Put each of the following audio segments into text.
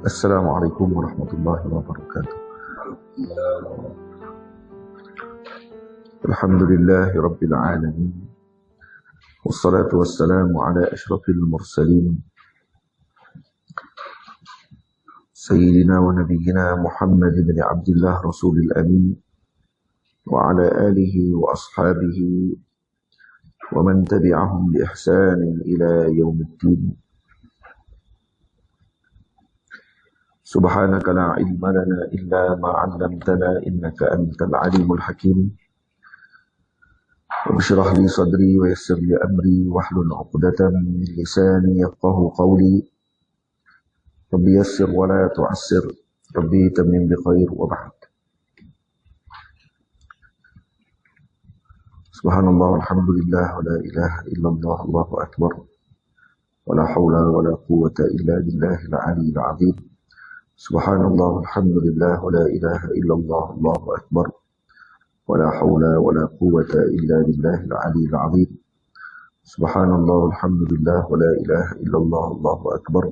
Assalamualaikum warahmatullahi wabarakatuh. Alhamdulillahi rabbil alamin. Wassalatu wassalamu ala ashrafil mursalin. Sayyidina wa nabiyyina Muhammad bin Abdullah Rasulil Amin. Wa ala alihi wa ashabihi wa man tabi'ahum bi ihsanin ila yaumiddin. Subhanaka la ilma lana illa ma 'allamtana innaka antal alimul hakim. واشرح لي صدري ويسر لي أمري واحلل عقدة من لساني يفقه قولي ربي يسر ولا تعسر ربي تمم بخير وبعد. سبحان الله والحمد لله ولا إله إلا الله الله أكبر ولا حول ولا قوة إلا بالله العلي العظيم. سبحان الله والحمد لله ولا إله إلا الله الله أكبر ولا حول ولا قوة إلا بالله العلي العظيم. سبحان الله والحمد لله ولا إله إلا الله الله أكبر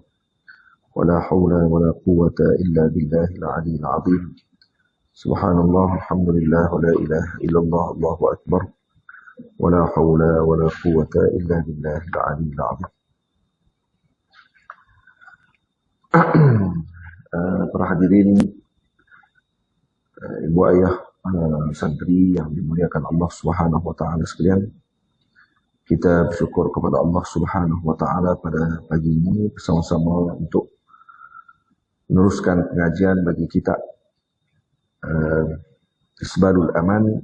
ولا حول ولا قوة إلا بالله العلي العظيم. سبحان الله والحمد لله ولا إله إلا الله الله أكبر ولا حول ولا قوة إلا بالله العلي العظيم. Para hadirin, ibu ayah, santri yang dimuliakan Allah Subhanahu wa taala sekalian, kita bersyukur kepada Allah Subhanahu wa taala pada pagi ini bersama-sama untuk meneruskan pengajian bagi kita Isbalul Aman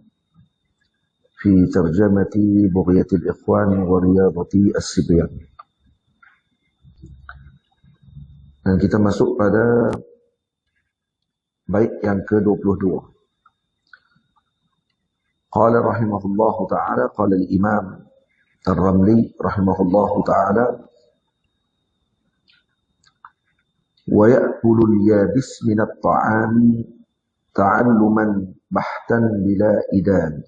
fi Tarjamati Bughiyatil Ikhwan wa Riyadati As-Sibyan. Dan kita masuk pada bait yang ke-22. Qala rahimahullahu ta'ala, qala al-Imam Ar-Ramli rahimahullahu ta'ala, wa ya'kulu al-yabis min at-ta'ami ta'alluman bahtan bila idan.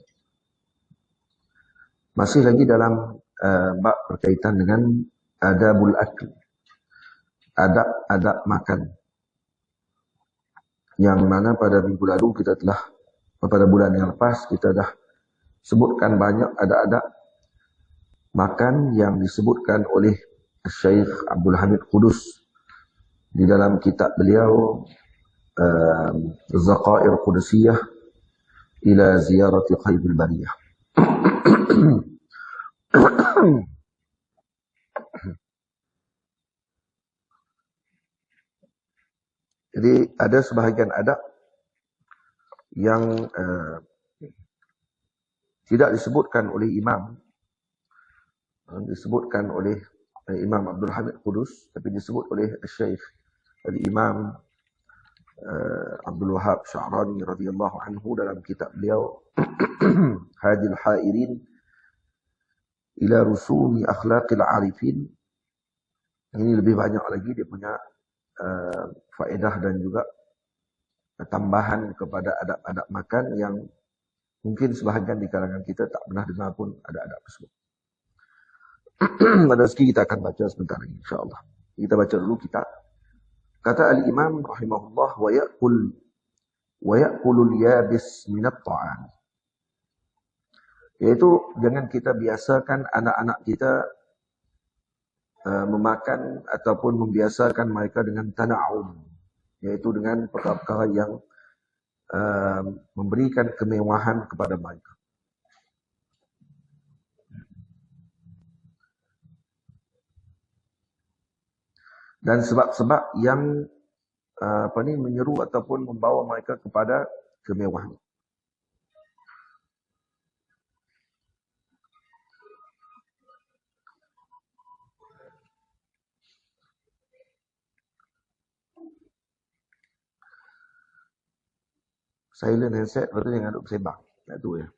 Masih lagi dalam bab berkaitan dengan adabul akl, adab makan, yang mana pada minggu lalu kita telah, pada bulan yang lepas kita dah sebutkan banyak adab-adab makan yang disebutkan oleh Syekh Abdul Hamid Qudus di dalam kitab beliau Zaqair Qudusiyah ila ziyarati Khairil Bariyah. Jadi ada sebahagian adab yang tidak disebutkan oleh imam, disebutkan oleh Imam Abdul Hamid Qudus, tapi disebut oleh Syekh Al-Imam Abdul Wahab Sya'rani radhiyallahu anhu dalam kitab beliau Hadil Hairin ila Rusumi Akhlaqil Arifin. Ini lebih banyak lagi dia punya faedah dan juga tambahan kepada adab-adab makan yang mungkin sebahagian di kalangan kita tak pernah dengar pun ada adab tersebut. Pada rezeki kita akan baca sebentar lagi insya-Allah. Kita baca dulu kitab. Kata al-Imam rahimahullah, wa ya'kulul yabis min at-ta'am. Yaitu jangan kita biasakan anak-anak kita memakan ataupun membiasakan mereka dengan tana'um, yaitu dengan perkara-perkara yang memberikan kemewahan kepada mereka. Dan sebab-sebab yang menyeru ataupun membawa mereka kepada kemewahan. Silent handset, lepas tu jangan duduk bersembang. Tak tu ya.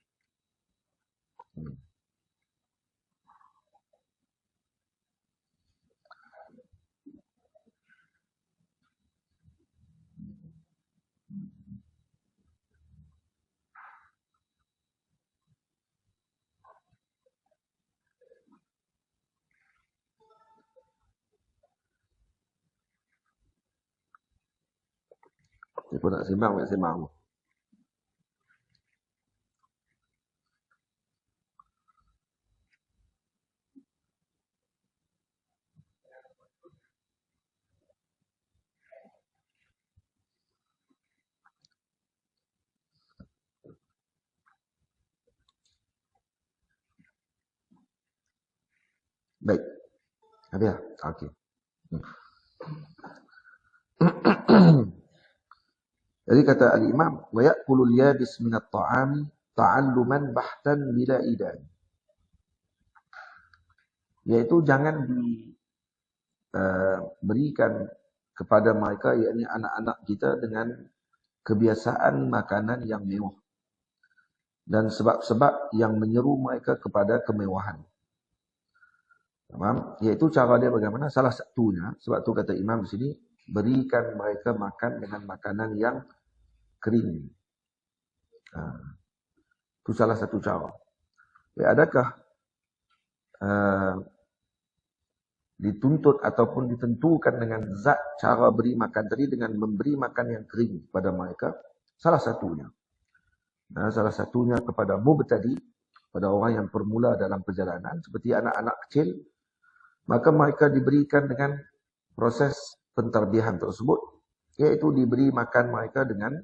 Siapa nak sembang, nak sembang. Baik. Habis lah? Okey. Jadi kata al-Imam, wa ya'kulul yabis minat ta'ami ta'alluman bahtan bila idan. Iaitu jangan diberikan kepada mereka, yakni anak-anak kita, dengan kebiasaan makanan yang mewah dan sebab-sebab yang menyeru mereka kepada kemewahan. Faham? Iaitu cara dia bagaimana? Salah satunya, sebab tu kata Imam di sini, berikan mereka makan dengan makanan yang kering. Itu salah satu cara. Adakah dituntut ataupun ditentukan dengan zat cara beri makan tadi dengan memberi makan yang kering kepada mereka? Salah satunya. Salah satunya kepada mubtadi, pada orang yang permula dalam perjalanan, seperti anak-anak kecil, maka mereka diberikan dengan proses pentarbihan tersebut, iaitu diberi makan mereka dengan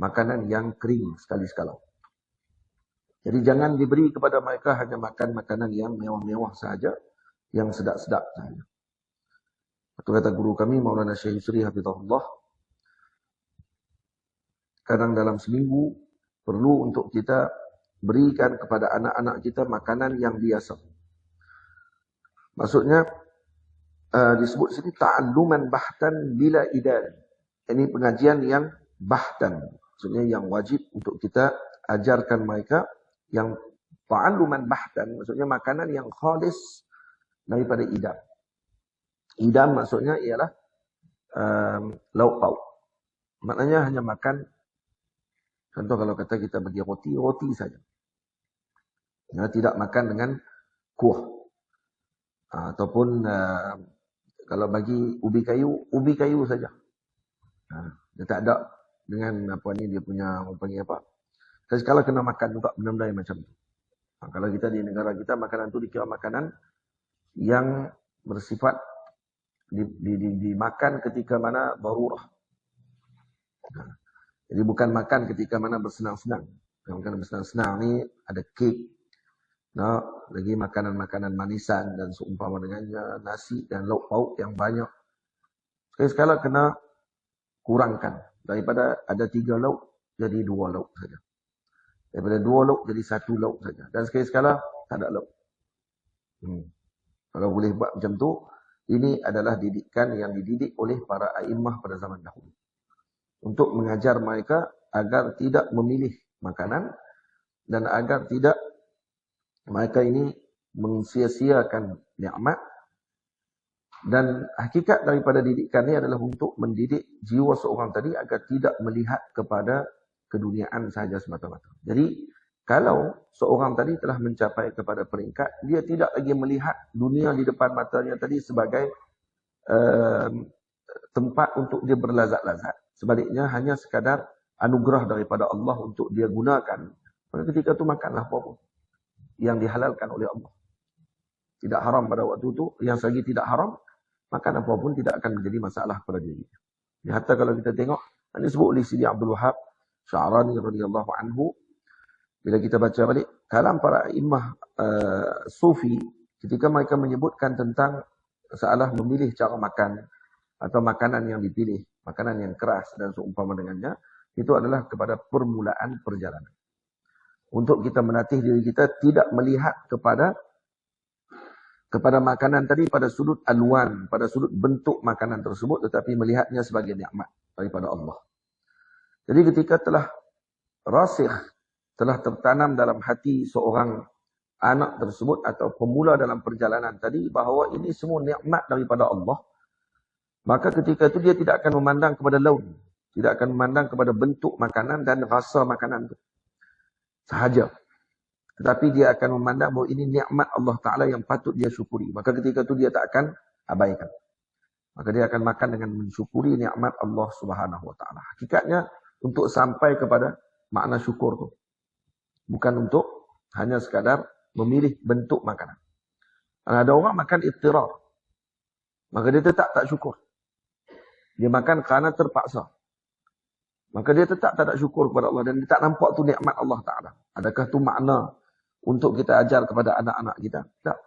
makanan yang kering sekali-sekala. Jadi jangan diberi kepada mereka hanya makan makanan yang mewah-mewah sahaja, yang sedap-sedap sahaja. Itu kata guru kami, Maulana Syekh Yusri Hafizahullah, kadang dalam seminggu perlu untuk kita berikan kepada anak-anak kita makanan yang biasa. Maksudnya disebut sini ta'alluman bahtan bila idan. Ini pengajian yang bahtan, maksudnya yang wajib untuk kita ajarkan mereka, yang ta'alluman bahtan, maksudnya makanan yang khalis daripada idam. Idam maksudnya ialah lauk pauk. Maknanya hanya makan, contoh kalau kata kita bagi roti saja. Ya, tidak makan dengan kuah. Ataupun kalau bagi ubi kayu saja. Dia tak ada dengan apa ni, dia punya panggil apa. Sekali kena makan juga benda-benda yang macam tu. Kalau kita di negara kita, makanan tu dikira makanan yang bersifat dimakan ketika mana darurah. Jadi bukan makan ketika mana bersenang-senang. Makan bersenang-senang ni ada kek, lagi makanan-makanan manisan dan seumpama dengannya, nasi dan lauk pauk yang banyak. Sekali kena kurangkan. Daripada ada 3 lauk, jadi 2 lauk saja. Daripada 2 lauk, jadi 1 lauk saja. Dan sekali-sekala tak ada lauk. Kalau boleh buat macam tu, ini adalah didikan yang dididik oleh para a'immah pada zaman dahulu. Untuk mengajar mereka agar tidak memilih makanan dan agar tidak mereka ini mensia-siakan nikmat. Dan hakikat daripada didikan ini adalah untuk mendidik jiwa seorang tadi agar tidak melihat kepada keduniaan sahaja semata-mata. Jadi, kalau seorang tadi telah mencapai kepada peringkat, dia tidak lagi melihat dunia di depan matanya tadi sebagai tempat untuk dia berlazat-lazat. Sebaliknya hanya sekadar anugerah daripada Allah untuk dia gunakan. Maka ketika itu makanlah apa-apa yang dihalalkan oleh Allah. Tidak haram pada waktu itu, yang selagi tidak haram, makan apapun tidak akan menjadi masalah pada diri. Hatta kalau kita tengok, ini disebut oleh Sidi Abdul Wahab Sya'rani radhiyallahu anhu, bila kita baca balik kalam para imam sufi, ketika mereka menyebutkan tentang masalah memilih cara makan atau makanan yang dipilih, makanan yang keras dan seumpama dengannya, itu adalah kepada permulaan perjalanan. Untuk kita menatih diri kita tidak melihat kepada makanan tadi pada sudut alwan, pada sudut bentuk makanan tersebut, tetapi melihatnya sebagai nikmat daripada Allah. Jadi ketika telah rasikh, telah tertanam dalam hati seorang anak tersebut atau pemula dalam perjalanan tadi bahawa ini semua nikmat daripada Allah, maka ketika itu dia tidak akan memandang kepada laun, tidak akan memandang kepada bentuk makanan dan rasa makanan itu sahaja. Tetapi dia akan memandang bahawa ini nikmat Allah Ta'ala yang patut dia syukuri. Maka ketika itu dia tak akan abaikan. Maka dia akan makan dengan mensyukuri nikmat Allah Subhanahu wa taala. Hakikatnya untuk sampai kepada makna syukur tu. Bukan untuk hanya sekadar memilih bentuk makanan. Ada orang makan ittirar. Maka dia tetap tak syukur. Dia makan kerana terpaksa. Maka dia tetap tak ada syukur kepada Allah. Dan dia tak nampak tu nikmat Allah Ta'ala. Adakah tu makna untuk kita ajar kepada anak-anak kita? Tak.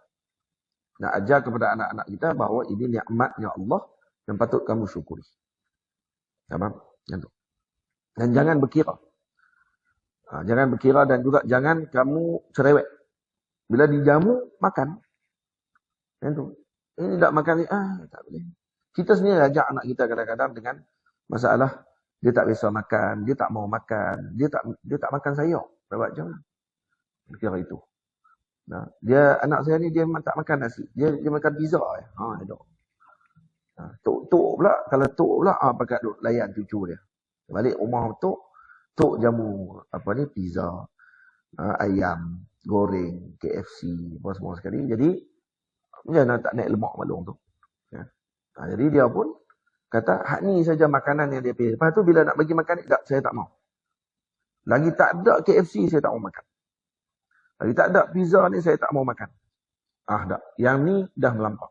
Nak ajar kepada anak-anak kita bahawa ini nikmatnya Allah yang patut kamu syukuri. Faham? Dan jangan berkira. Jangan berkira dan juga jangan kamu cerewet. Bila dijamu, makan. Itu. Ini tak makan ni, tak boleh. Kita sendiri ajak anak kita kadang-kadang dengan masalah dia tak biasa makan, dia tak mau makan, dia tak makan sayur. Buat macam mana? Kira itu. Nah, anak saya ni dia memang tak makan nasi. Dia makan pizza je. Ada. Tok pula, kalau tok pula pakat duk layan cucu dia. Balik rumah tok jamu pizza, ayam goreng, KFC, semua sekali. Jadi macam tak naik lemak malung tu. Ya. Jadi dia pun kata, hak ni saja makanan yang dia pilih. Lepas tu bila nak bagi makan ni, tak, saya tak mau. Lagi tak ada KFC, saya tak mau makan. Lagi tak ada pizza ni, saya tak mau makan. Tak. Yang ni dah melampau.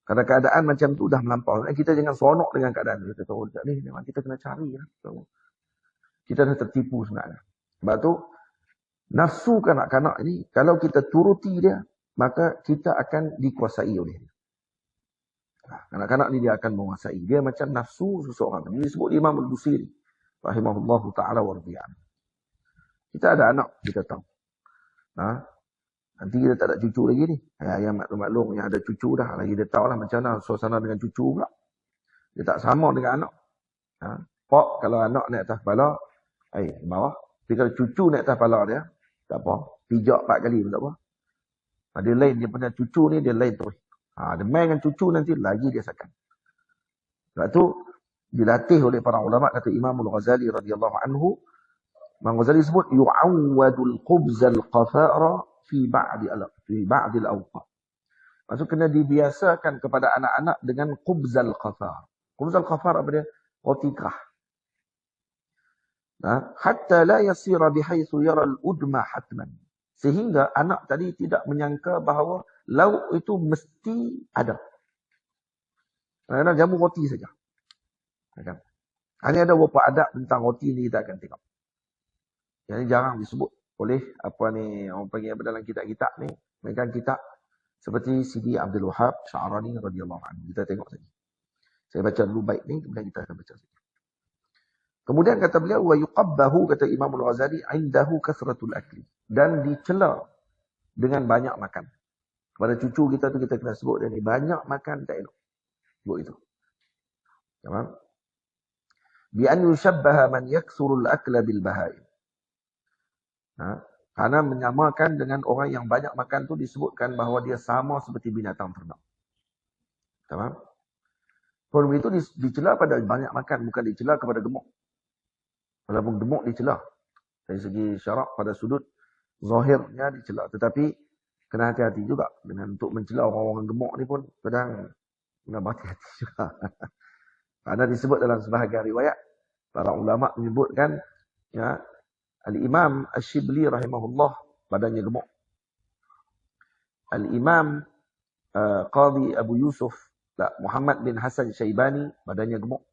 Kadang keadaan macam tu dah melampau. Kita jangan seronok dengan keadaan ni. Kita tahu, ni memang kita kena cari. Kita dah tertipu sebenarnya. Sebab tu, nafsu kanak-kanak ni, kalau kita turuti dia, maka kita akan dikuasai oleh dia. Kanak-kanak ni dia akan menguasai. Dia macam nafsu seseorang. Ini disebut Imam Al-Busiri. Rahimahullahu ta'ala wa radiya'an. Kita ada anak, kita tahu. Nanti kita tak ada cucu lagi ni. Yang maklum yang ada cucu dah. Lagi dia tahu lah macam mana suasana dengan cucu pula. Dia tak sama dengan anak. Pak, kalau anak naik atas kepala, bawah. Tapi kalau cucu naik atas kepala dia, tak apa. Pijak 4 kali pun tak apa. Dia lain, dia punya cucu ni dia lain terus. Dia main dengan cucu nanti lagi dia sakan. Sebab tu dilatih oleh para ulama, kata Imam Al-Ghazali radhiyallahu anhu. Imam Ghazali sebut yu'awwadul khubzal qafara fi ba'dil awqat. Maksud kena dibiasakan kepada anak-anak dengan khubzal qafar. Khubzal qafar apa dia? Roti kerah. Hatta la yasira bihaitsu yara al-udma hatman. Sehingga anak tadi tidak menyangka bahawa lauk itu mesti ada. Kadang-kadang jamu roti saja. Hanya ada beberapa adab tentang roti ni kita akan tengok. Yang ini jarang disebut oleh orang panggil dalam kitab-kitab ni. Mereka kitab seperti Sidi Abdul Wahab Sya'rani radhiyallahu anhu. Kita tengok saja. Saya baca dulu baik ni, kemudian kita akan baca saja. Kemudian kata beliau, wa yuqabbahu, kata Imam Al-Ghazali, indahu kasratul akli. Dan dicela dengan banyak makan. Kepada cucu kita tu kita kena sebut dia ni, banyak makan tak elok. Sebut itu. Faham? Bi an yushabbaha man yaksurul akla bil bahaim. Karena menyamakan dengan orang yang banyak makan tu disebutkan bahawa dia sama seperti binatang ternak. Faham? Kalau begitu dicela pada banyak makan, bukan dicela kepada gemuk. Walaupun gemuk dicela. Dari segi syarak pada sudut zahirnya dicela. Tetapi kena hati-hati juga. Dengan untuk mencela orang-orang gemuk ni pun kadang kena berhati-hati juga. Karena disebut dalam sebahagian riwayat. Para ulama menyebutkan. Al-Imam Ash-Shibli rahimahullah badannya gemuk. Al-Imam Qadhi Abu Yusuf Muhammad bin Hasan Syaibani badannya gemuk.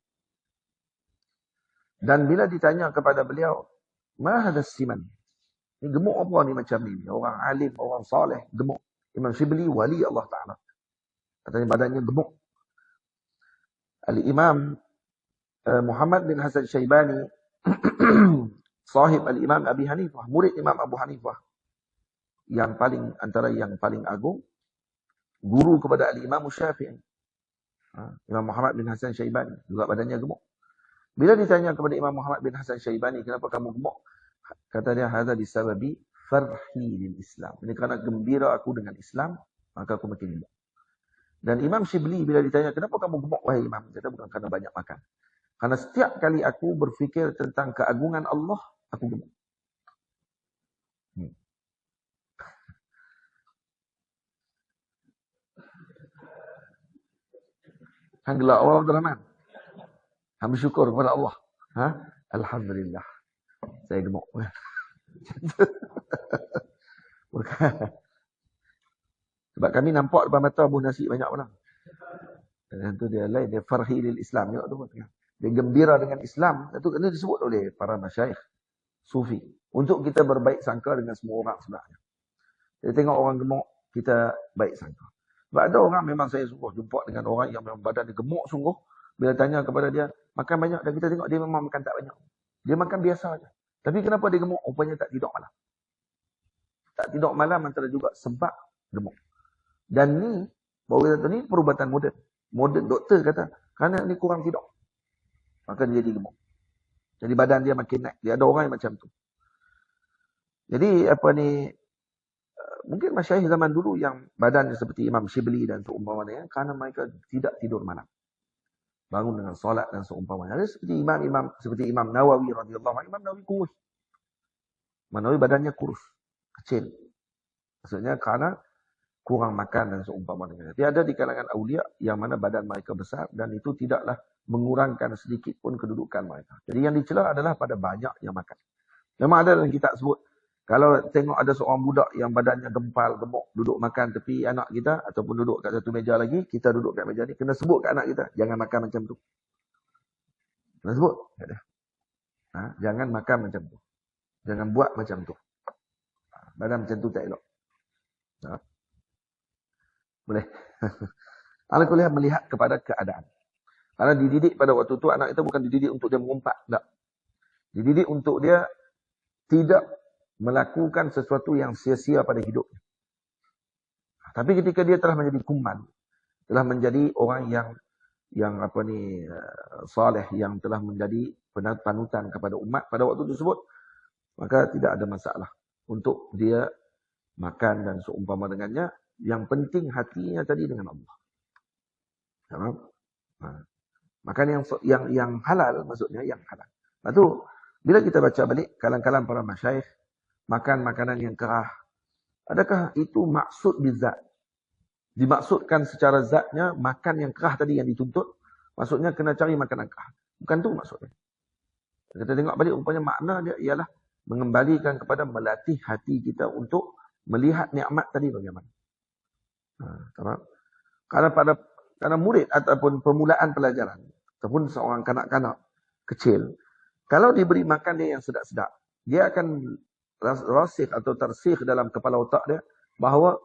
Dan bila ditanya kepada beliau, ma hadas siman? Ini gemuk apa ni macam ni? Orang alim, orang saleh, gemuk. Imam Shibli wali Allah Ta'ala. Katanya badannya gemuk. Al-Imam Muhammad bin Hasan Syaibani sahib Al-Imam Abi Hanifah, murid Imam Abu Hanifah. Antara yang paling agung, guru kepada Al-Imam Syafi'i. Imam Muhammad bin Hasan Syaibani, juga badannya gemuk. Bila ditanya kepada Imam Muhammad bin Hasan Syaibani, kenapa kamu gemuk? Kata dia, hadza bisababi farhi lil Islam. Ini kerana gembira aku dengan Islam, maka aku makin gemuk. Dan Imam Shibli bila ditanya, kenapa kamu gemuk wahai Imam? Kata bukan kerana banyak makan. Karena setiap kali aku berfikir tentang keagungan Allah, aku gemuk. Hang gelak Allah Abdul Rahman. Hang bersyukur kepada Allah. Ha? Alhamdulillah. Saya gemuk. Sebab kami nampak depan mata buah nasi banyak orang. Dan itu dia lain. Dia farhi lil Islam. Dia gembira dengan Islam. Itu kena disebut oleh para masyaikh sufi. Untuk kita berbaik sangka dengan semua orang sebenarnya. Jadi tengok orang gemuk, kita baik sangka. Sebab ada orang memang saya sungguh jumpa dengan orang yang memang badan dia gemuk sungguh. Bila tanya kepada dia, makan banyak. Dan kita tengok dia memang makan tak banyak. Dia makan biasa saja. Tapi kenapa dia gemuk? Rupanya tak tidur malam. Tak tidur malam antara juga sebab gemuk. Dan ni, bahawa kata ni perubatan moden. Moden doktor kata, kerana ni kurang tidur. Maka dia jadi gemuk. Jadi badan dia makin naik. Dia ada orang yang macam tu. Jadi apa ni, mungkin masyayikh zaman dulu yang badannya seperti Imam Shibli dan seumpamanya, kerana mereka tidak tidur malam. Bangun dengan solat dan seumpamanya. Ada seperti Imam Nawawi radhiyallahu anhu. Imam Nawawi kurus. Imam Nawawi badannya kurus. Kecil. Maksudnya kerana kurang makan dan seumpamanya. Tapi ada di kalangan awliya yang mana badan mereka besar dan itu tidaklah mengurangkan sedikit pun kedudukan mereka. Jadi yang dicela adalah pada banyak yang makan. Memang ada dalam kitab sebut, kalau tengok ada seorang budak yang badannya gempal, gemuk, duduk makan tepi anak kita, ataupun duduk kat satu meja lagi, kita duduk kat meja ni, kena sebut kat anak kita, jangan makan macam tu. Kena sebut. Ha? Jangan makan macam tu. Jangan buat macam tu. Badan macam tu tak elok. Ha? Boleh. Alhamdulillah melihat kepada keadaan. Karena dididik pada waktu tu, anak itu bukan dididik untuk dia mengumpat. Tak. Dididik untuk dia tidak melakukan sesuatu yang sia-sia pada hidupnya. Tapi ketika dia telah menjadi kuman, telah menjadi orang yang apa ni saleh, yang telah menjadi panutan kepada umat pada waktu tersebut, maka tidak ada masalah untuk dia makan dan seumpama dengannya. Yang penting hatinya tadi dengan Allah. Faham? Makan yang halal, maksudnya yang halal. Lepas tu, bila kita baca balik kalam-kalam para masyayikh, makan makanan yang kerah, adakah itu maksud bizat? Dimaksudkan secara zatnya, makan yang kerah tadi yang dituntut, maksudnya kena cari makanan kerah. Bukan tu maksudnya. Kita tengok balik, rupanya makna dia ialah mengembalikan kepada melatih hati kita untuk melihat nikmat tadi bagaimana. Karena murid ataupun permulaan pelajaran, ataupun seorang kanak-kanak kecil, kalau diberi makan dia yang sedap-sedap, dia akan rasikh atau tersikh dalam kepala otak dia bahawa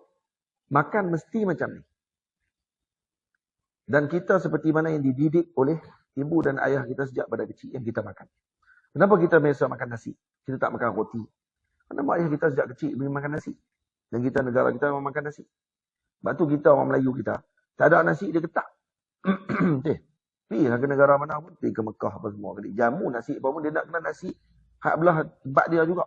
makan mesti macam ni. Dan kita seperti mana yang dididik oleh ibu dan ayah kita sejak pada kecil yang kita makan. Kenapa kita biasa makan nasi? Kita tak makan roti. Kenapa ayah kita sejak kecil beri makan nasi? Dan kita negara kita memang makan nasi. Sebab tu kita orang Melayu kita, tak ada nasi dia ketak. Pergilah ke negara mana pun, pergi ke Mekah apa semua. Jamu nasi apa pun, dia nak kena nasi hak belah tempat dia juga.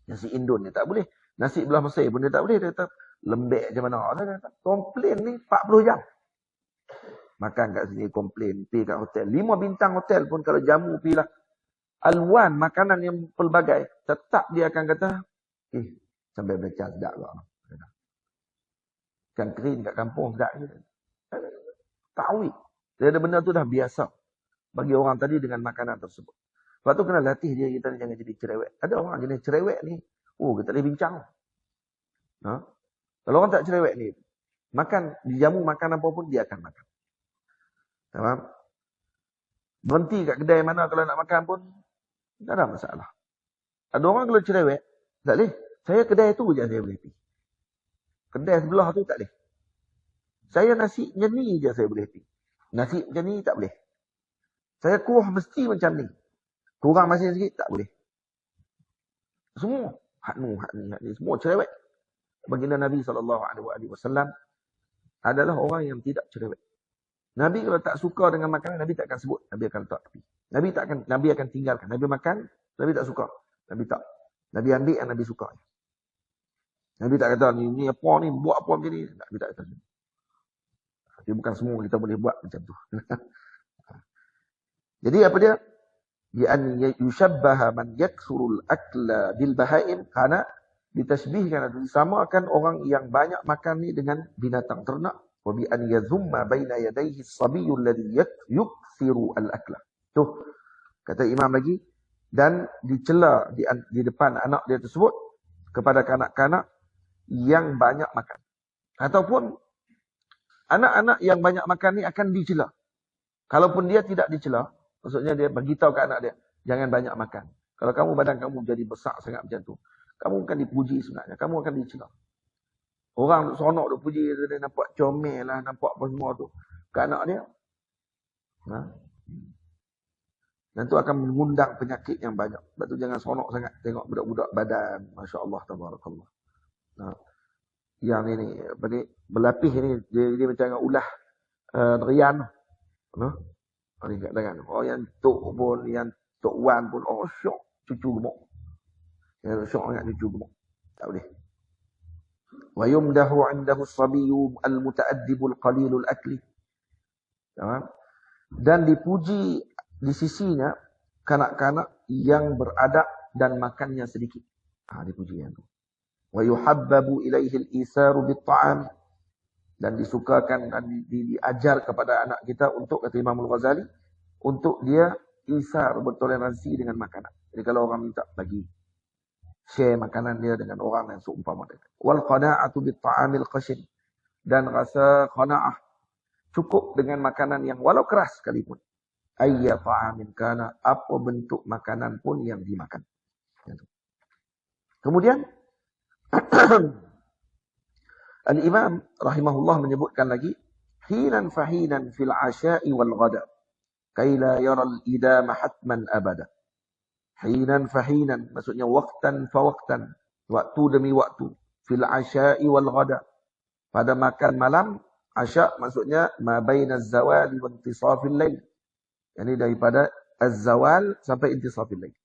Nasi Indon dia tak boleh. Nasi belah Mesir pun dia tak boleh. Dia kata, lembek je mana. Dia kata, komplain ni 40 jam. Makan kat sini komplain, pergi kat hotel. 5 bintang hotel pun kalau jamu pergilah. Alwan, makanan yang pelbagai, tetap dia akan kata, sampai belajar sedap lah. Kan kering kat kampung sedap je. Tahu. Dia benda tu dah biasa bagi orang tadi dengan makanan tersebut. Sebab tu kena latih dia, kita jangan jadi cerewet. Ada orang jenis cerewet ni, kita boleh bincang. Kalau orang tak cerewet ni, makan, dijamu makan apa pun, dia akan makan. Faham? Berhenti kat kedai mana kalau nak makan pun, tak ada masalah. Ada orang kalau cerewet, tak boleh. Saya kedai tu je saya boleh pergi. Kedai sebelah tu tak boleh. Saya nasi macam ni je saya boleh pergi. Nasi macam ni tak boleh. Saya kuah mesti macam ni. Kurang masih sikit tak boleh. Semua hak ni semua cerewet. Baginda Nabi SAW adalah orang yang tidak cerewet. Nabi kalau tak suka dengan makanan, Nabi tak akan sebut. Nabi akan letak tepi. Nabi akan tinggalkan. Nabi makan, Nabi tak suka. Nabi tak. Nabi ambil yang Nabi suka. Nabi tak kata, ni apa ni, buat apa macam ni. Nabi tak kata. Tapi bukan semua kita boleh buat macam tu. Jadi apa dia? Bi'an yushabbaha man yaksurul akla bil bahaim, karena ditashbihkan atau disamakan orang yang banyak makan ni dengan binatang ternak. wa bi an yadhumma baina yadayhi as-sabiyyu alladhi yukthiru al-akla. Tuh, kata Imam lagi, dan dicela di depan anak dia tersebut kepada kanak-kanak yang banyak makan. Ataupun anak-anak yang banyak makan ni akan dicela. Kalaupun dia tidak dicela, maksudnya dia beritahu ke anak dia, jangan banyak makan. Kalau kamu badan kamu jadi besar sangat macam tu, kamu akan dipuji sebenarnya, kamu akan dicela. Orang duk sonok duk puji dia, nampak comel lah, nampak apa semua tu ke anak dia. Ha? Dan tu akan mengundang penyakit yang banyak. Sebab tu jangan sonok sangat tengok budak-budak badan, masya-Allah tabarakallah. Nah, yang ini apa ni, berlapis ni dia macam dengan ulah rian. Nah, ni kat tangan. Oh yang tok pun, yang tok wan pun, oh syok cucu gemuk. Yang syok sangat cucu gemuk. Tak boleh. Wa yumdahu 'indahu as-sabiyyu al-muta'addibul qalilul akli. Dan dipuji di sisinya kanak-kanak yang beradab dan makannya sedikit. Dipuji yang tu. Wa yuhabbabu ilaihi al-isaru bit-ta'am, dan disukakan dan diajar kepada anak kita untuk, kata Imam Al-Ghazali, untuk dia isar, bertoleransi dengan makanan. Jadi kalau orang minta, bagi. Share makanan dia dengan orang yang seumpama dia. Wal qana'atu bit-ta'amil qashin, dan rasa qana'ah, cukup dengan makanan yang walau keras sekalipun. Ayya ta'amin kana, apa bentuk makanan pun yang dimakan. Kemudian Al-Imam rahimahullah menyebutkan lagi, hinan fahinan fil asya'i wal ghada, kay la yara al-idama hatman abada. Hinan fahinan, maksudnya waktan fa waktan, waktu demi waktu, fil asya'i wal ghada, pada makan malam. Asya' maksudnya ma baina az-zawali wa intisafil lail, yani daripada az-zawal sampai intisafil lail.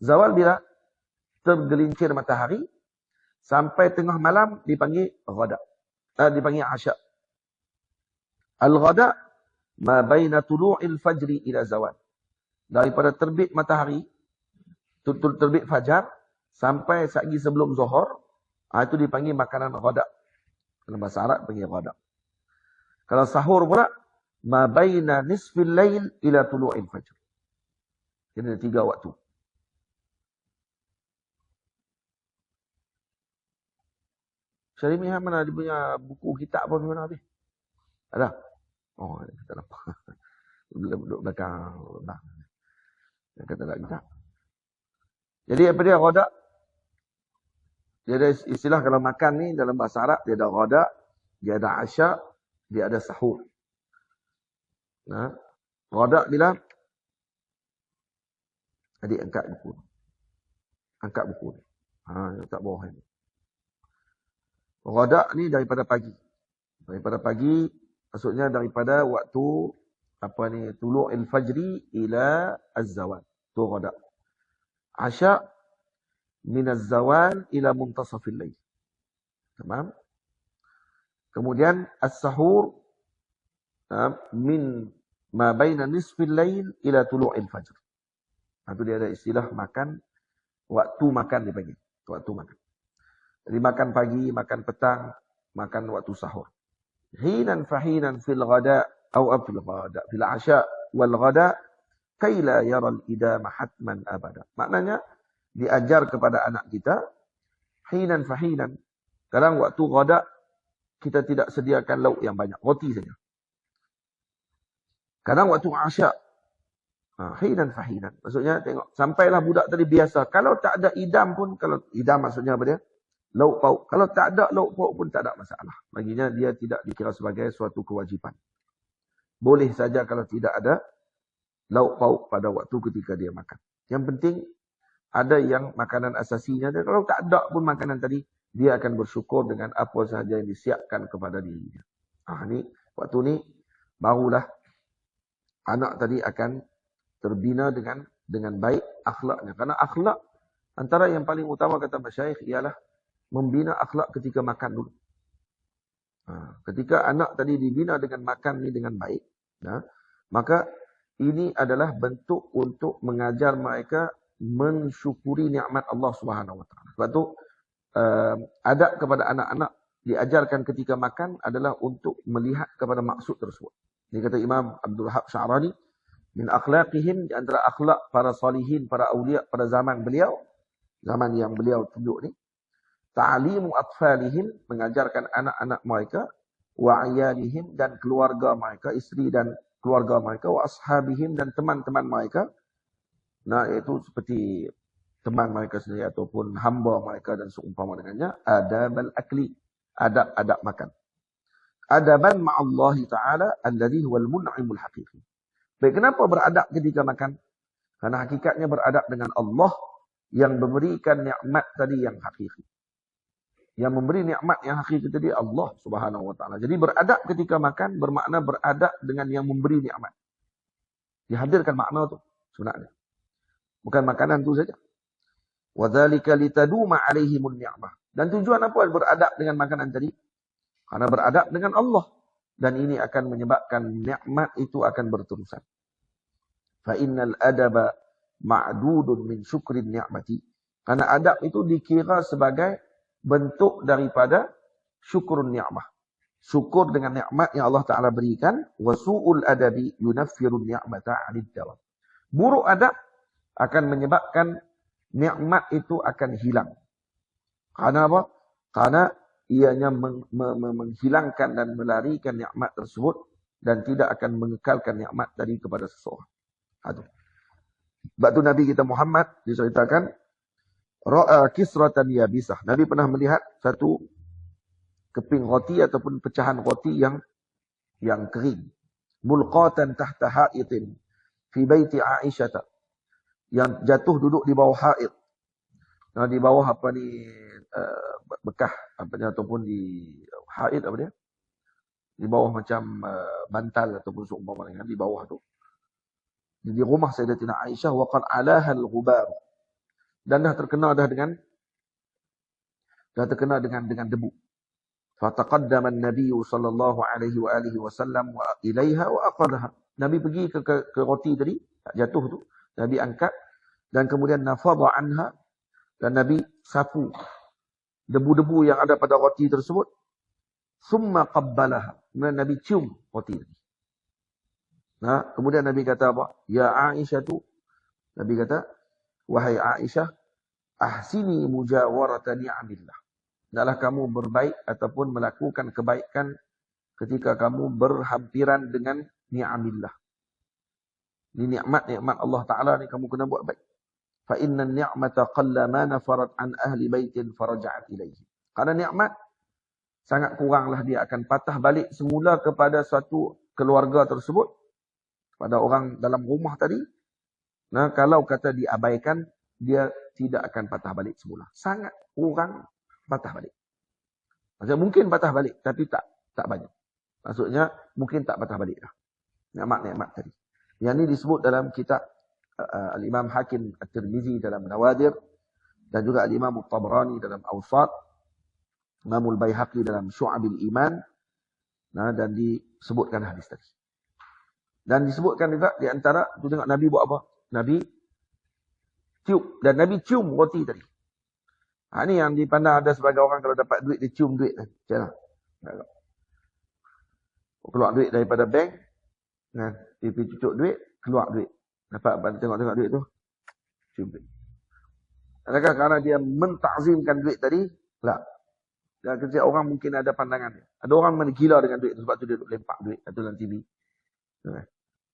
Zawal bila tergelincir matahari sampai tengah malam dipanggil ghada. Dipanggil asya'. Al-ghada ma baina tulu'il fajri ila zawal. Daripada terbit matahari, terbit fajar sampai sehari sebelum zuhur, itu dipanggil makanan ghada. Dalam bahasa Arab panggil ghada. Kalau sahur pula, ma baina nisfil lail ila tulu'il fajr. Jadi ada 3 waktu. Syarimi mana dia punya buku kitab apa mana habis? Ada? Oh, kita nampak. Duduk belakang. Dia kata tak kitab. Jadi apa dia ghada? Dia ada istilah kalau makan ni dalam bahasa Arab, dia ada ghada, dia ada asya, dia ada sahur. Nah, ghada bila adik angkat buku. Angkat buku ni. Tak bawah ni. Ghada ni daripada pagi. Daripada pagi maksudnya daripada waktu apa ni, tulu'il fajri ila az-zawal. Tu ghada. Asya min az-zawal ila muntasafil lail. Tamam? Kemudian as-sahur min ma baina nisfil lail ila tulu'il fajr. Itu dia ada istilah makan, waktu makan dipanggil. Waktu makan. Jadi makan pagi, makan petang, makan waktu sahur. Hinan fahinan fil ghada atau fil ghada, fil asya wal ghada, kay la yara al-idama hatman abada. Maknanya diajar kepada anak kita hinan fahinan. Kadang waktu ghada kita tidak sediakan lauk yang banyak, roti saja. Kadang waktu asya, hinan fahinan. Maksudnya tengok, sampailah budak tadi biasa. Kalau tak ada idam pun, kalau idam maksudnya apa dia? Lauk pauk. Kalau tak ada lauk pauk pun tak ada masalah. Baginya dia tidak dikira sebagai suatu kewajipan. Boleh saja kalau tidak ada lauk pauk pada waktu ketika dia makan. Yang penting ada yang makanan asasinya. Dan kalau tak ada pun makanan tadi, dia akan bersyukur dengan apa sahaja yang disiapkan kepada dirinya. Ni waktu ni barulah anak tadi akan terbina dengan baik akhlaknya. Karena akhlak antara yang paling utama kata masyayikh ialah membina akhlak ketika makan dulu. Ketika anak tadi dibina dengan makan ni dengan baik, maka ini adalah bentuk untuk mengajar mereka mensyukuri nikmat Allah Subhanahu Wa Taala. Sebab tu adab kepada anak-anak diajarkan ketika makan adalah untuk melihat kepada maksud tersebut. Ini kata Imam Abdul Wahab Sya'rani, min akhlaqihim, di antara akhlak para salihin, para awliya pada zaman beliau, zaman yang beliau tunjuk ni, ta'limu atfalihim, mengajarkan anak-anak mereka, wa ayalihim, dan keluarga mereka, isteri dan keluarga mereka, wa ashabihim, dan teman-teman mereka. Nah, itu seperti teman mereka sendiri ataupun hamba mereka dan seumpama dengannya, adabal akli, adab-adab makan. Adaban ma'allahi ta'ala alladhi huwal mun'imul haqiqi. Baik, kenapa beradab ketika makan? Karena hakikatnya beradab dengan Allah yang memberikan nikmat tadi yang hakiki. Yang memberi nikmat yang hakiki tadi Allah Subhanahu wa taala. Jadi beradab ketika makan bermakna beradab dengan yang memberi nikmat. Dihadirkan makna tu sebenarnya. Bukan makanan tu saja. Wa dzalika litaduma alaihimun ni'mah. Dan tujuan apa beradab dengan makanan tadi? Karena beradab dengan Allah. Dan ini akan menyebabkan nikmat itu akan berterusan. Fa innal adaba ma'dudun min syukrin ni'mati. Karena adab itu dikira sebagai bentuk daripada syukurun ni'mah. Syukur dengan nikmat yang Allah Ta'ala berikan. Wa su'ul adabi yunaffirun ni'mata 'anid dawam. Buruk adab akan menyebabkan nikmat itu akan hilang. Karena apa? Karena ianya menghilangkan dan melarikan nikmat tersebut dan tidak akan mengekalkan nikmat tadi kepada seseorang. Aduh. Sebab tu Nabi kita Muhammad diceritakan ra'a kisratan yabisah. Nabi pernah melihat satu keping roti ataupun pecahan roti yang kering. Mulqatan tahta ha'itin fi baiti Aisyah. Yang jatuh duduk di bawah haid. Nah, di bawah apa ni bekah apa ni ataupun di haid apa dia? Di bawah macam bantal ataupun seumpama dengan di bawah tu. Di rumah Sayyidatina Aisyah wa qad alaha al-ghubar. Dan dah terkena dengan debu. Fataqaddama an-nabiy sallallahu alaihi wa alihi wasallam wa ilaiha wa aqadaha. Nabi pergi ke roti tadi, jatuh tu. Nabi angkat dan kemudian nafadha anha dan Nabi sapu debu-debu yang ada pada roti tersebut. Summa qabbalaha. Kemudian Nabi cium roti tadi. Nah, kemudian Nabi kata apa? Ya Aisyah tu. Nabi kata, wahai Aisyah, ahsini mujawarata ni'amillah. Hendaklah kamu berbaik ataupun melakukan kebaikan ketika kamu berhampiran dengan ni'amillah. Ini nikmat Allah Ta'ala ni kamu kena buat baik. Fa inna ni'mata qalla ma nafarat an ahli baitin faraja'at ilaihi. Karena nikmat sangat kuranglah dia akan patah balik semula kepada suatu keluarga tersebut. Pada orang dalam rumah tadi. Nah, kalau kata diabaikan, dia tidak akan patah balik semula. Sangat kurang patah balik. Maksudnya mungkin patah balik, tapi tak banyak. Maksudnya mungkin tak patah balik dah. Nikmat-nikmat tadi. Yang ini disebut dalam kitab Al-Imam Hakim At-Tirmizi dalam Nawadir. Dan juga Al-Imam At-Tabrani dalam Awsat. Imam Al-Bayhaqi dalam Syu'abil Iman. Nah, dan disebutkan hadis tadi. Dan disebutkan juga di antara, tu tengok Nabi buat apa? Nabi cium. Dan Nabi cium roti tadi. Ini yang dipandang ada sebagai orang kalau dapat duit, dia cium duit. Macam mana? Keluar duit daripada bank. Nah, dia pergi cucuk duit, keluar duit. Dapat tengok-tengok duit tu. Cium duit. Adakah kerana dia mentakzimkan duit tadi? Tak. Dan kerja orang mungkin ada pandangan. Ada orang mana gila dengan duit tu, sebab tu dia duduk lempak duit atau dalam TV.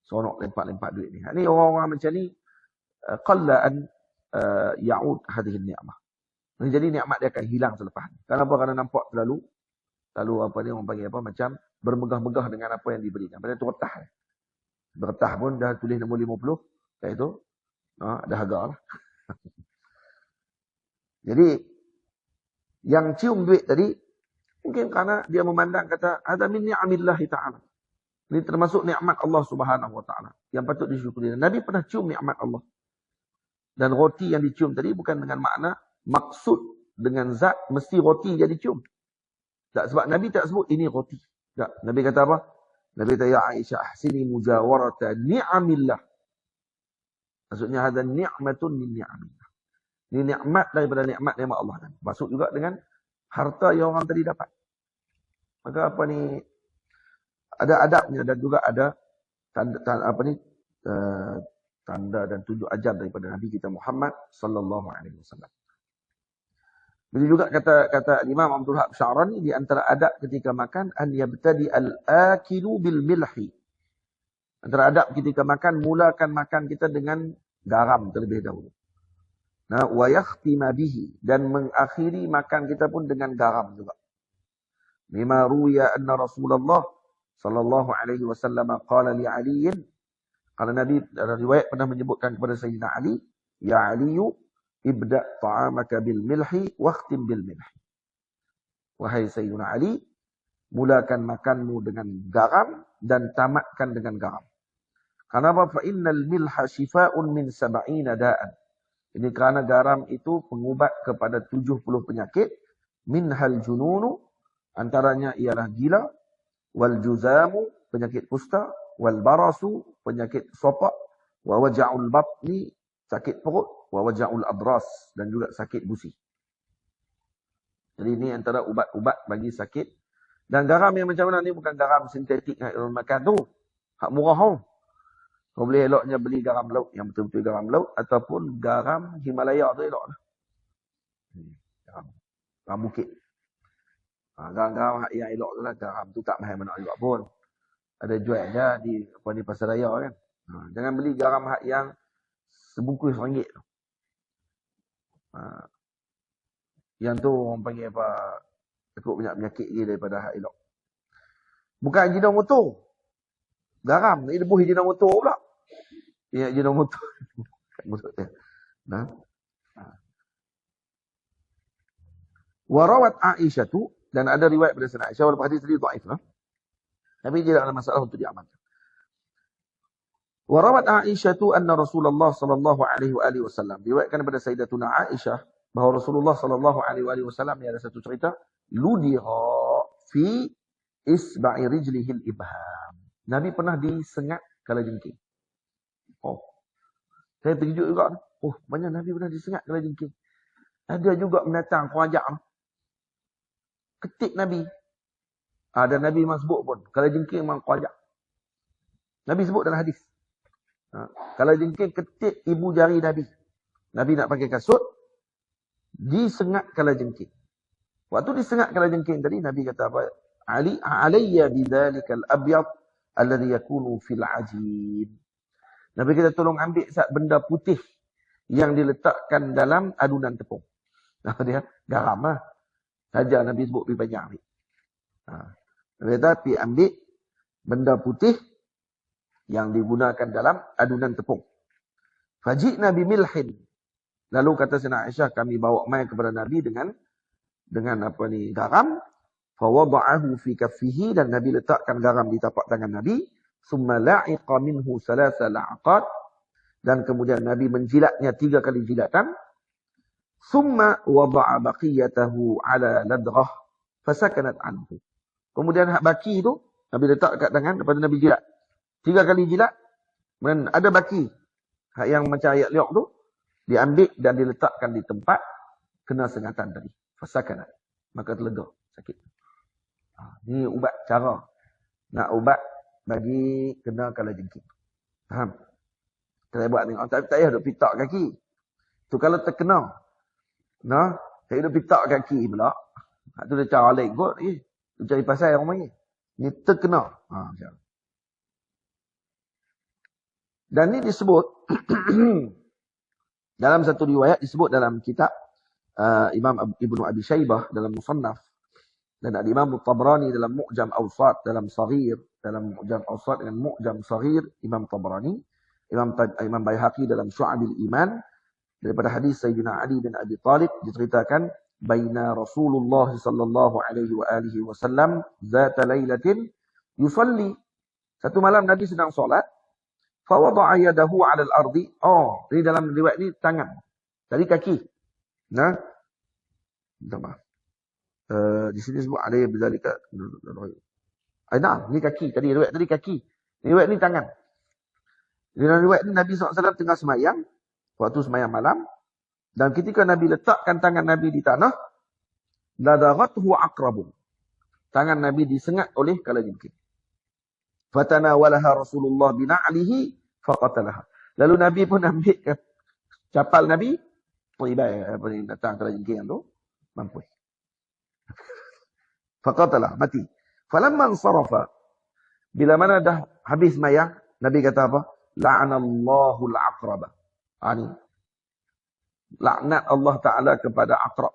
Sonok lempak-lempak duit ni. Ini orang-orang macam ni qalla an ya'ud hadhihi ni'mah. Jadi nikmat dia akan hilang selepas ni. Kenapa? Kerana nampak terlalu apa ni orang panggil apa macam bermegah-megah dengan apa yang diberikan. Padahal tu retah. Bertah pun dah tulis nombor 50, itu dah harga lah. Jadi yang cium duit tadi mungkin kerana dia memandang kata ada min ni'amillahi ta'ala. Ini termasuk nikmat Allah Subhanahu wa taala yang patut disyukuri. Nabi pernah cium nikmat Allah. Dan roti yang dicium tadi bukan dengan makna maksud dengan zat mesti roti jadi cium. Tak, sebab Nabi tak sebut ini roti. Tak, Nabi kata apa? Nabi kata ya Aisyah ahsini mujawarata ni'amillah. Maksudnya ada ni'matun min ni'amillah. Ini nikmat daripada nikmat Allah. Masuk juga dengan harta yang orang tadi dapat. Maka ada adabnya dan juga ada tanda dan tunjuk ajar daripada Nabi kita Muhammad sallallahu alaihi wasallam. Begitu juga kata Imam Abdul Wahab Sya'rani, di antara adab ketika makan an yabtadi al-akilu bil milhi. Antara adab ketika makan, mulakan makan kita dengan garam terlebih dahulu. Nah, wa yakhtima bihi, dan mengakhiri makan kita pun dengan garam juga. Lima ruya anna Rasulullah sallallahu alaihi wasallam qala li Ali, kalau Nabi dalam riwayat pernah menyebutkan kepada Sayyidina Ali, ya Aliyu ibda' ta'amaka bil milhi wakhtim bil milhi. Wahai Sayyidina Ali, mulakan makanmu dengan garam dan tamatkan dengan garam. Kenapa? Fa innal milha shifa'un min 70 da'an. Ini kerana garam itu pengubat kepada 70 penyakit. Minhal jununu, antaranya ialah gila, wal juzamu, penyakit kusta, wal barasu, penyakit sopak, wa waja'ul batni, sakit perut, wa waja'ul adras, dan juga sakit gusi. Jadi ini antara ubat-ubat bagi sakit. Dan garam yang macam mana ni bukan garam sintetik yang makan tu. Hak murah tu. Kau boleh eloknya beli garam laut yang betul-betul garam laut, ataupun garam Himalaya tu elok lah. Garam bukit. Garam yang elok tu lah. Garam tu tak mahal mana juga pun. Ada jualnya di pasar raya kan. Jangan beli garam yang sebungkus RM1 tu. Yang tu orang panggil apa, takut banyak penyakit dia daripada hak elok. Bukan Ajinomoto. Garam ni debuh Ajinomoto pula. Ya, Ajinomoto. Nah. Warawat Aisyah tu, dan ada riwayat pada Sayyidina Aisyah, walaupun hadis tadi dhaif lah. Tapi dia ada masalah untuk diamalkan. Warawat Aisyah tu anna Rasulullah sallallahu alaihi wasallam, diriwayatkan daripada Sayyidatuna Aisyah bahawa Rasulullah sallallahu alaihi wasallam, ni ada satu cerita, ludiha fi isba'i rijlihil ibham. Nabi pernah disengat kalajengking. Oh. Saya terkejut juga. Oh, banyak Nabi pernah disengat kalajengking. Ada juga mendatang kerajak. Ketik Nabi. Ada Nabi memang sebut pun. Kalajengking memang kerajak. Nabi sebut dalam hadis. Kalajengking ketik ibu jari Nabi. Nabi nak pakai kasut, disengat kalajengking. Waktu disengat kalajengking tadi, Nabi kata apa? Alayya bidzalikal abyad alladhi yakunu fil ajin. Nabi kata tolong ambil benda putih yang diletakkan dalam adunan tepung. Nah, dia garam lah. Saja Nabi sebut pergi banyak ambil. Nabi kata pergi ambil benda putih yang digunakan dalam adunan tepung. Faji'na bimilhin. Lalu kata Sayyidina Aisyah, kami bawa mai kepada Nabi dengan garam. Fawada'ahu fi kaffihi, dan Nabi letakkan garam di tapak tangan Nabi. Summa la'iqa minhu salasa la'aqat, dan kemudian Nabi menjilatnya 3 kali jilatan. Summa wada'a baqiyatahu ala ladrah fasakanat anhu. Kemudian hak baki itu Nabi letak kat tangan daripada Nabi jilat. 3 kali jilat, kemudian ada baki. Hak yang macam ayat liok tu diambil dan diletakkan di tempat kena sengatan tadi. Fasakanat, maka terlega sakit. Ini ubat cara nak ubat bagi kena kalajengking. Faham? Saya buat ni, tak payah duk pitak kaki. Tu kalau terkena. Nah, saya duk pitak kaki pula. Hak tu dia cara lain kot. Tu cari pasal orang panggil. Ni terkena. Macam. Dan ni disebut dalam satu riwayat, disebut dalam kitab Imam Ibnu Abi Shaybah dalam Musannaf, dan Imam Tabrani dalam Mu'jam Awsat, dalam Saghir, dalam Mu'jam Awsat dengan Mu'jam Saghir Imam Tabrani, Imam Baihaqi dalam Syu'abil Iman, daripada hadis Sayyidina Ali bin Abi Talib diceritakan, baina Rasulullah sallallahu alaihi wasallam zata lailatin yusalli. Satu malam Nabi sedang solat, fa wada'a yadahu 'ala al-ardi. Oh, ini dalam riwayat ni tangan. Tadi kaki. Nah. Minta maaf. Di sini sebut alayya bidzalika. Ni kaki. Tadi riwayat tadi kaki. Riwayat ni tangan. Dalam riwayat ni Nabi SAW tengah semayang, waktu semayang malam, dan ketika Nabi letakkan tangan Nabi di tanah, ladarathu aqrabun. Tangan Nabi disengat oleh kalajengking. Fatanawalaha Rasulullah bina'lihi faqatalaha. Lalu Nabi pun ambil capal Nabi, datang kalajengking tu, mampus. Faqatalah, mati. Falamma ansarafa, bila mana dah habis mayang, Nabi kata apa? La'anallahu al-aqraba. Ini laknat Allah Ta'ala kepada aqrab.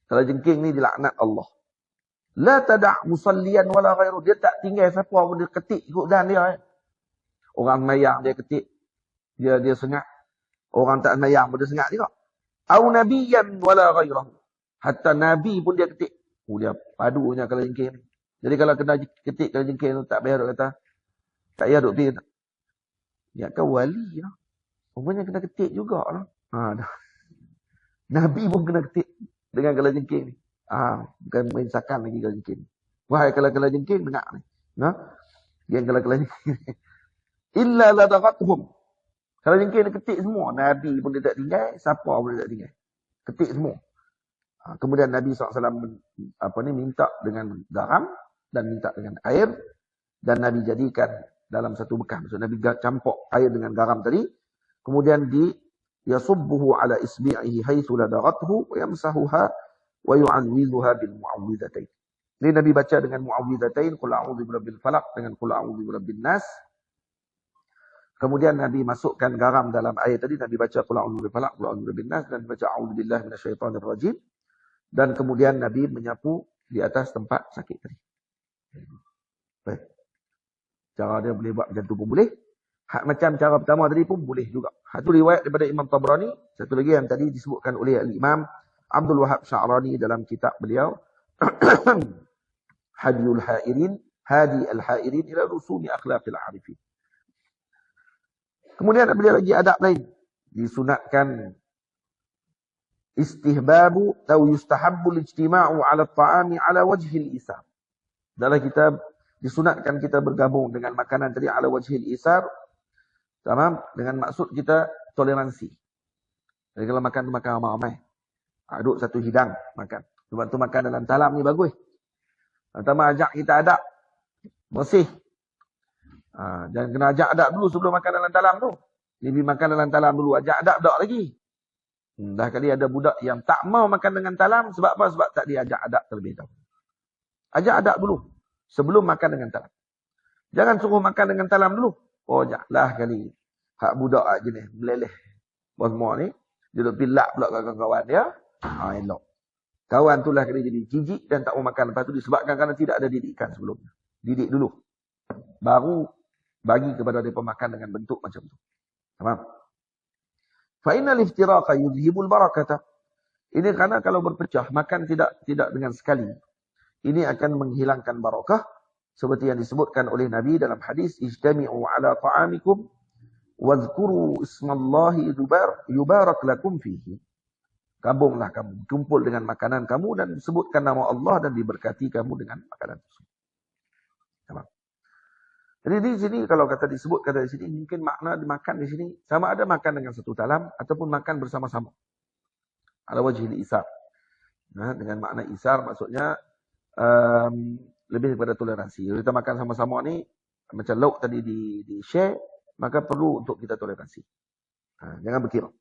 Kalajengking ni dilaknat Allah. La tada' musallian wala ghairu. Dia tak tinggal siapa pun dia ketik ikut dan dia. Orang mayang dia ketik. Dia sengat. Orang tak mayang pun dia sengat juga. Au nabiyan wala ghairu. Hatta Nabi pun dia ketik. Dia padunya kalajengking ni. Jadi kalau kena ketik kalajengking tu tak payah duk kata. Tak payah duk pergi. Ya kan wali lah. Rupanya kena ketik jugalah. Nabi pun kena ketik dengan kalajengking ni. Bukan main sakan lagi kalajengking. Wahai kalajengking dengar ni. Yang kalajengking. Illa ladaghathum. Kalajengking dia ketik semua. Nabi pun dia tak tinggal, siapa pun dia tak tinggal. Ketik semua. Kemudian Nabi SAW minta dengan garam dan minta dengan air, dan Nabi jadikan dalam satu bekas. Maksud Nabi campur air dengan garam tadi. Kemudian yasubbuhu ala isbi'ihi haitsu ladaghathu wa yamsahuha wa yu'awwidhuha bil mu'awwidhatain. Ini Nabi baca dengan mu'awwidhatain, qul a'udzu birabbil falaq dengan qul a'udzu birabbin nas. Kemudian Nabi masukkan garam dalam air tadi, Nabi baca qul a'udzu birabbil falaq, qul a'udzu birabbin nas dan baca a'udzu billahi minasyaitonir rajim. Dan kemudian Nabi menyapu di atas tempat sakit tadi. Baik. Cara dia boleh buat macam tu pun boleh. Macam cara pertama tadi pun boleh juga. Itu riwayat daripada Imam Tabrani. Satu lagi yang tadi disebutkan oleh Al-Imam Abdul Wahab Sya'rani dalam kitab beliau. Hadi al-Hairin ila rusumi akhlaqil arifin. Kemudian beliau lagi adab lain. Disunatkan istihbabu atau yustahabbu al-ijtima'u 'ala at-ta'ami 'ala wajhi al-isar. Dalam kitab disunatkan kita bergabung dengan makanan tadi 'ala wajhi al-isar. Tamam, dengan maksud kita toleransi. Jadi kalau makan tu makan ramai-ramai. Duduk satu hidang makan. Sebab tu makan dalam talam ni bagus. Pertama ajak kita adab. Bersih. Jangan kena ajak adab dulu sebelum makan dalam talam tu. Lebih makan dalam talam dulu. Ajak adab tak lagi. Dah kali ada budak yang tak mau makan dengan talam. Sebab apa? Sebab tak diajak adab terlebih dahulu. Ajak adab dulu. Sebelum makan dengan talam. Jangan suruh makan dengan talam dulu. Janganlah kali. Hak budak jenis meleleh. Bos semua ni. Dia duduk pilak pula kawan-kawan dia. Elok. Kawan tu lah kali jadi jijik dan tak mau makan. Lepas tu disebabkan kerana tidak ada didikan sebelumnya. Didik dulu. Baru bagi kepada mereka makan dengan bentuk macam tu. Faham? Fa'inal iftiraqa yudhibul barakata. Ini kerana kalau berpecah, makan tidak dengan sekali. Ini akan menghilangkan barakah. Seperti yang disebutkan oleh Nabi dalam hadis, ijtami'u ala ta'amikum wadhkuru ismallahi yubarak lakum fihi. Gabunglah kamu, kumpul dengan makanan kamu dan sebutkan nama Allah dan diberkati kamu dengan makanan tersebut. Tamam. Jadi di sini kalau disebut kata di sini, mungkin makna dimakan di sini sama ada makan dengan satu talam ataupun makan bersama-sama. Ala wajhil isar. Dengan makna isar maksudnya lebih daripada toleransi. Kalau kita makan sama-sama ni, macam lauk tadi di share, maka perlu untuk kita toleransi. Jangan berkira.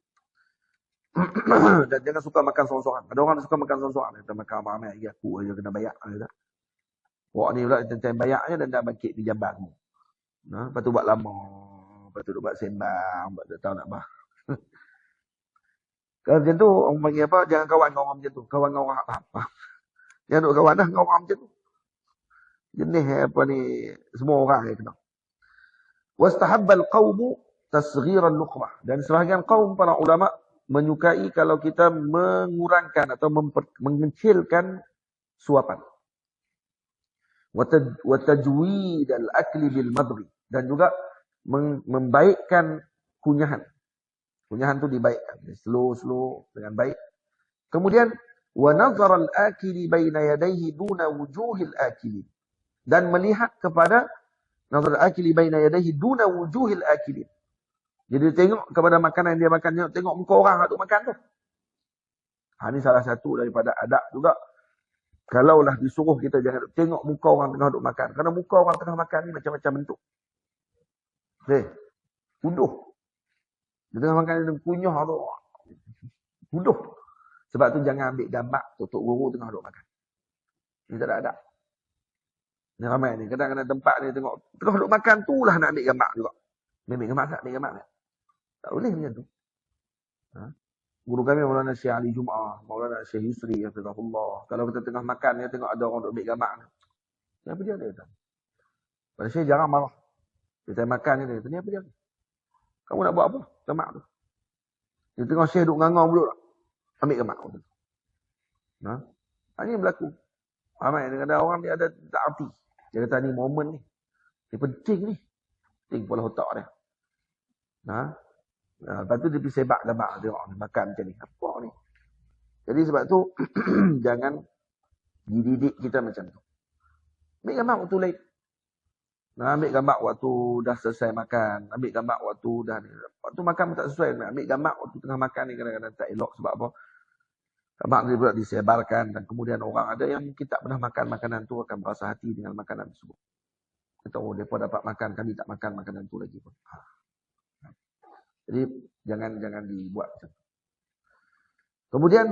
Dan jangan suka makan sorang-sorang. Ada orang suka makan sorang-sorang. Kita makan ramai lagi aku aja kena bayak. Wak ni pula tentang bayaknya dan dah bangkit di jamban. Lepas tu buat lama. Lepas tu buat sembang. Lepas tu tahu nak bah. Kalau macam tu, orang panggil apa? Jangan kawan dengan orang macam tu. Kawan dengan orang apa. Jangan duduk kawan dah dengan orang macam tu. Jenis apa ni, semua orang yang kena. Wastahabbal qawmu tasghiran luqmah. Dan sebahagian kaum para ulama menyukai kalau kita mengurangkan atau mengecilkan suapan. Wa tajwid al-akli bil madri. Dan juga membaikkan kunyahan. Kunyahan tu dibaikkan. Slow dengan baik. Kemudian, wa nazar al-akili baina yadayhi duna wujuhil akili. Dan melihat kepada nazar al-akili baina yadayhi duna wujuhil akili. Jadi tengok kepada makanan yang dia makan, tengok muka orang yang makan tu. Ini salah satu daripada adab juga Kalaulah disuruh kita jangan tengok muka orang tengah duduk makan. Kerana muka orang tengah makan ni macam-macam bentuk. Okay. Uduh. Dia tengah makan dia kunyah tu. Uduh. Sebab tu jangan ambil gambar tutup guru tengah duduk makan. Ini tak ada. Ni ramai ni. Kadang-kadang tempat ni tengok tengah duduk makan tu lah nak ambil gambar juga. Ambil gambar tak? Ambil gambar tak? Tak boleh macam tu. Ha? Guru kami Maulana Syekh Ali Jum'ah, Maulana Syekh Yusri, Hafizahullah. Kalau kita tengah makan, dia tengok ada orang duduk ambil gambar ni. Kenapa dia ada? Pada Syekh jarang marah. Dia makan ni, dia kata, ni apa dia? Kamu nak buat apa? Gambar tu. Dia tengok Syekh duduk ngangau duduk tak? Ambil gambar tu. Nah, ini berlaku. Ramai kadang-kadang orang dia ada tak arti. Dia kata ni momen ni. Ni penting ni. Penting pola otak dia. Nah, lepas tu dia pergi sebab gambar dia orang makan macam ni. Apa ni? Jadi sebab tu jangan dididik kita macam tu. Ambil gambar waktu lain. Nah, ambil gambar waktu dah selesai makan. Ambil gambar waktu dah ni. Waktu makan pun tak sesuai. Ambil gambar waktu tengah makan ni kadang-kadang tak elok sebab apa? Gambar ni pula disebarkan dan kemudian orang ada yang mungkin tak pernah makan makanan tu akan berasa hati dengan makanan tersebut. Kita mereka dapat makan, kami tak makan makanan tu lagi pun. Jadi jangan dibuat macam tu. Kemudian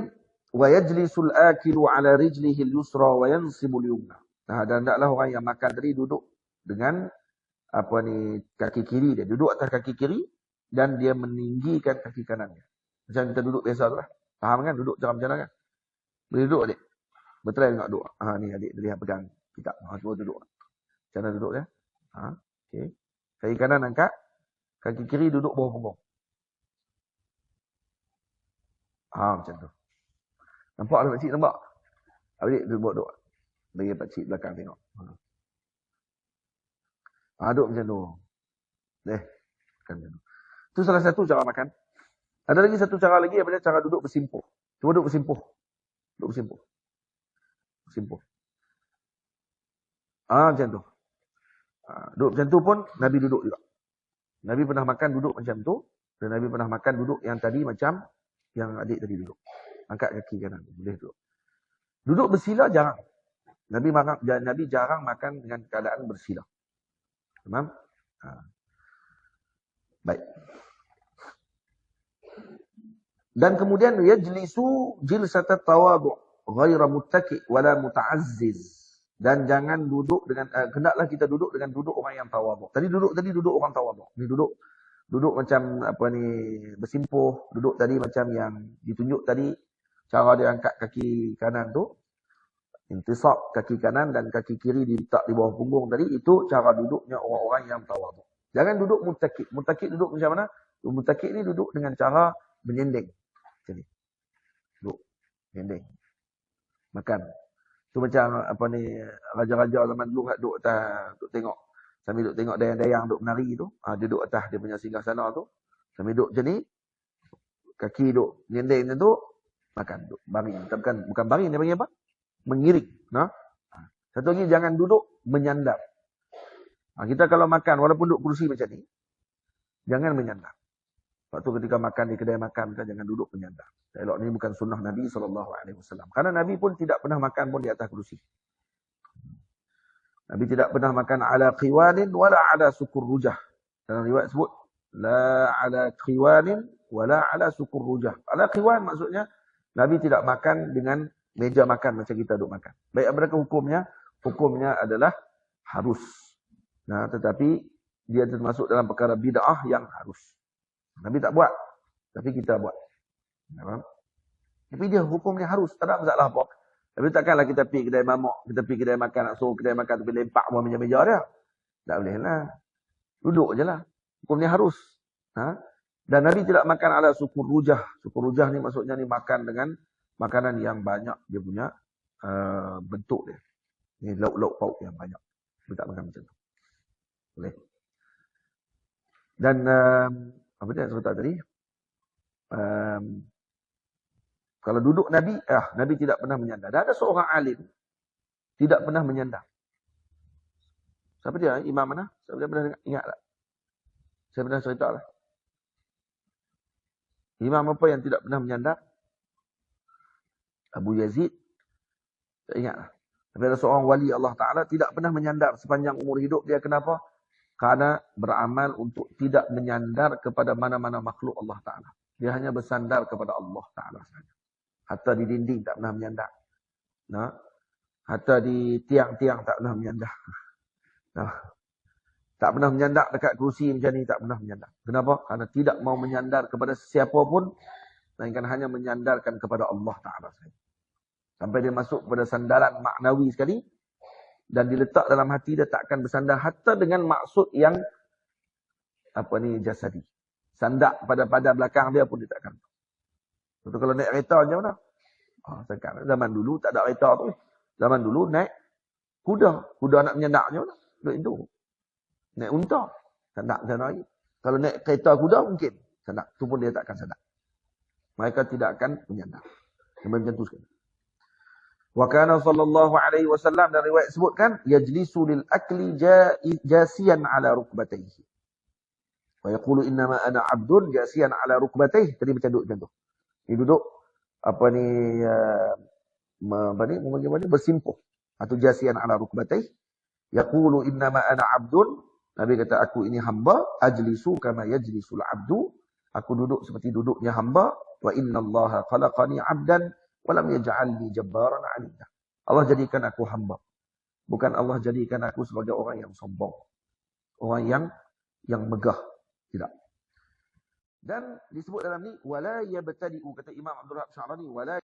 wa yajlisul akilu ala rijlihi al-yusra wa yansibu al-yumna. Nah, dan hendaklah orang yang makan tadi duduk dengan apa ni kaki kiri dia, duduk atas kaki kiri dan dia meninggikan kaki kanannya. Macam kita duduk biasa tu lah. Faham kan duduk cara macam mana kan? Boleh duduk adik. Betul tengok duduk. Ni adik dia lihat pegang kitab. Cuba duduk. Macam mana duduk dia? Okey. Kaki kanan angkat, kaki kiri duduk bawah punggung. Macam tu. Nampak tak pakcik nampak? Adik duduk. Bagi pakcik belakang tengok. Duduk macam tu. Kan macam tu. Itu salah satu cara makan. Ada lagi satu cara lagi daripada cara duduk bersimpuh. Cuba duduk bersimpuh. Duduk bersimpuh. Bersimpuh. Macam tu. Duduk macam tu pun Nabi duduk juga. Nabi pernah makan duduk macam tu. Dan Nabi pernah makan duduk yang tadi macam yang adik tadi duduk. Angkat kaki kanan. Boleh duduk. Duduk bersila jarang. Nabi jarang makan dengan keadaan bersila. Faham? Baik. Dan kemudian yajlisu jilsata tawadhu ghaira muttaki wala muta'azziz. Dan jangan duduk dengan hendaklah kita duduk dengan duduk orang yang tawadhu. Tadi duduk orang tawadhu. Ni duduk macam apa ni bersimpuh, duduk tadi macam yang ditunjuk tadi cara dia angkat kaki kanan tu, intisab kaki kanan dan kaki kiri diletak di bawah punggung tadi, itu cara duduknya orang-orang yang tawadhu. Jangan duduk muttaki. Muttaki duduk macam mana? Muttaki ni duduk dengan cara menyending. Macam ni. Duduk. Menyending. Makan. Tu macam apa ni, raja-raja zaman dulu duduk atas, duduk tengok. Sambil duduk tengok dayang-dayang duduk menari tu. Dia duduk atas dia punya singgahsana tu. Sambil duduk macam ni. Kaki duduk menyending macam tu. Makan. Duduk baring. Bukan baring, dia panggil apa? Mengiring. Satu lagi, jangan duduk menyandar. Kita kalau makan, walaupun duduk kursi macam ni, jangan menyandar. Waktu ketika makan di kedai makan, kita jangan duduk menyandar. Elok ni bukan sunnah Nabi SAW. Karena Nabi pun tidak pernah makan pun di atas kursi. Nabi tidak pernah makan ala qiwanin wala ala sukur rujah. Dalam riwayat sebut, la ala qiwanin wala ala sukur rujah. Ala qiwan maksudnya, Nabi tidak makan dengan meja makan macam kita duduk makan. Baik, apakah hukumnya? Hukumnya adalah harus. Tetapi dia termasuk dalam perkara bid'ah yang harus. Nabi tak buat, tapi kita buat. Tapi dia hukumnya harus, tak ada masalah apa. Tapi takkanlah kita pergi kedai mamak, kita pergi kedai makan, nak suruh kedai makan tapi lempak buah meja-meja dia. Tak boleh lah. Duduk je lah. Hukumnya harus. Dan Nabi tidak makan ala sukur rujah. Sukur rujah ni maksudnya ni makan dengan makanan yang banyak dia punya bentuk dia. Ni lauk-lauk pauk yang banyak. Dia tak makan macam tu. Boleh. Dan apa dia sebut tadi? Kalau duduk Nabi, Nabi tidak pernah menyandar. Dan ada seorang alim tidak pernah menyandar. Siapa dia? Imam mana? Siapa dia pernah ingat tak? Saya pernah cerita lah. Imam apa yang tidak pernah menyandar? Abu Yazid Tak ingatlah. Tapi ada seorang wali Allah Ta'ala tidak pernah menyandar sepanjang umur hidup dia. Kenapa? Karena beramal untuk tidak menyandar kepada mana-mana makhluk Allah Ta'ala. Dia hanya bersandar kepada Allah Ta'ala saja. Hatta di dinding tak pernah menyandar. Nah, hatta di tiang-tiang tak pernah menyandar. Nah, tak pernah menyandar dekat kerusi macam ni, tak pernah menyandar. Kenapa? Karena tidak mau menyandar kepada siapa pun, melainkan hanya menyandarkan kepada Allah Ta'ala saja. Sampai dia masuk pada sandaran maknawi sekali, dan diletak dalam hati dia takkan bersandar hatta dengan maksud yang jasadi. Sandak pada belakang dia pun dia takkan. Betul, kalau naik kereta macam mana? Sekarang zaman dulu tak ada kereta tu. Zaman dulu naik kuda. Kuda nak menyandak macam mana? Duduk itu. Naik unta. Sandak macam mana lagi? Kalau naik kereta kuda mungkin. Sandak. Itu pun dia takkan sandak. Mereka tidak akan menyandak. Macam tu sekali. Wa kana sallallahu alaihi wasallam, dan riwayat sebutkan, yajlisu lil akli jasiyan ala rukbatayhi. Wa yaqulu innama ana 'abdun jasiyan ala rukbatayhi. Tadi macam duduk macam tu. Dia duduk bersimpuh atau jasiyan ala rukbatayhi. Yaqulu innama ana 'abdun. Nabi kata, aku ini hamba, ajlisu kama yajlisul 'abdu. Aku duduk seperti duduknya hamba. Wa innallaha khalaqani 'abdan walam yaj'alni jabbaran 'aliyya. Allah jadikan aku hamba. Bukan Allah jadikan aku sebagai orang yang sombong. Orang yang megah. Tidak. Dan disebut dalam ni, wala yabtadi'u, kata Imam Abdul Rahab Sya'rani, wala